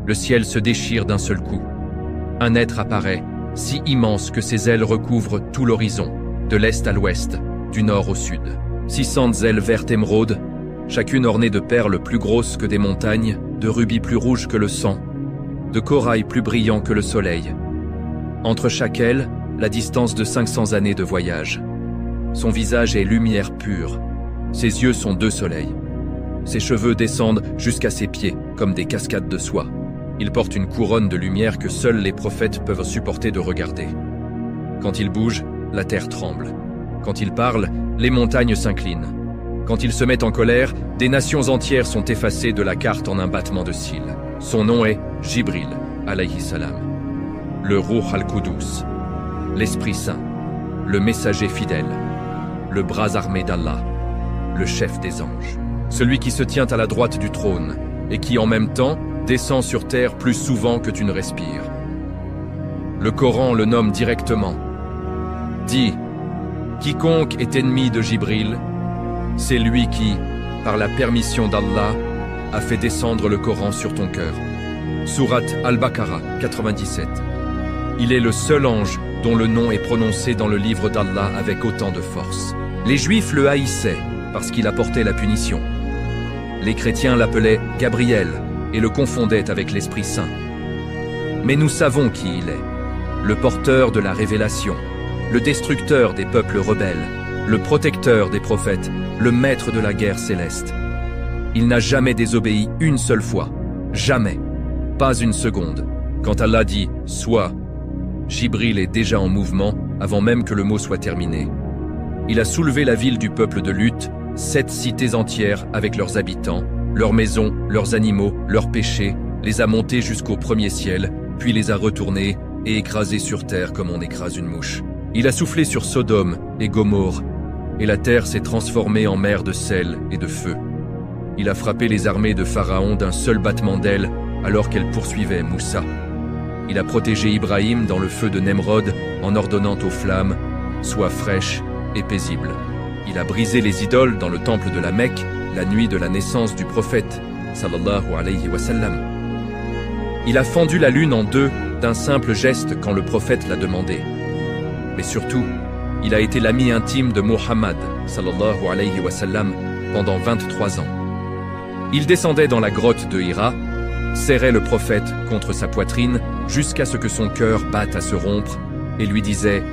Le ciel se déchire d'un seul coup. Un être apparaît, si immense que ses ailes recouvrent tout l'horizon, de l'est à l'ouest, du nord au sud. 600 ailes vertes émeraudes, chacune ornée de perles plus grosses que des montagnes, de rubis plus rouges que le sang, de corail plus brillant que le soleil. Entre chaque aile, la distance de 500 années de voyage. Son visage est lumière pure. Ses yeux sont 2 soleils. Ses cheveux descendent jusqu'à ses pieds, comme des cascades de soie. Il porte une couronne de lumière que seuls les prophètes peuvent supporter de regarder. Quand il bouge, la terre tremble. Quand il parle, les montagnes s'inclinent. Quand il se met en colère, des nations entières sont effacées de la carte en un battement de cils. Son nom est Jibril, alayhi salam. Le Ruh al-Qudus, l'Esprit Saint, le messager fidèle, le bras armé d'Allah, le chef des anges. Celui qui se tient à la droite du trône et qui, en même temps, descend sur terre plus souvent que tu ne respires. Le Coran le nomme directement. Dit, quiconque est ennemi de Jibril, c'est lui qui, par la permission d'Allah, a fait descendre le Coran sur ton cœur. Sourate Al-Baqarah 97. Il est le seul ange dont le nom est prononcé dans le livre d'Allah avec autant de force. Les Juifs le haïssaient parce qu'il apportait la punition. Les chrétiens l'appelaient Gabriel et le confondaient avec l'Esprit Saint. Mais nous savons qui il est, le porteur de la révélation, le destructeur des peuples rebelles, le protecteur des prophètes, le maître de la guerre céleste. Il n'a jamais désobéi une seule fois, jamais, pas une seconde. Quand Allah dit « Sois », Jibril est déjà en mouvement avant même que le mot soit terminé. Il a soulevé la ville du peuple de Luth, 7 cités entières avec leurs habitants, leurs maisons, leurs animaux, leurs péchés, les a montés jusqu'au premier ciel, puis les a retournés et écrasés sur terre comme on écrase une mouche. Il a soufflé sur Sodome et Gomorrhe, et la terre s'est transformée en mer de sel et de feu. Il a frappé les armées de Pharaon d'un seul battement d'ailes alors qu'elles poursuivaient Moussa. Il a protégé Ibrahim dans le feu de Nemrod en ordonnant aux flammes « Sois fraîche et paisible ». Il a brisé les idoles dans le temple de la Mecque la nuit de la naissance du prophète sallallahu alayhi wa sallam. Il a fendu la lune en 2 d'un simple geste quand le prophète l'a demandé. Mais surtout, il a été l'ami intime de Muhammad sallallahu alayhi wa sallam pendant 23 ans. Il descendait dans la grotte de Hira, serrait le prophète contre sa poitrine jusqu'à ce que son cœur batte à se rompre et lui disait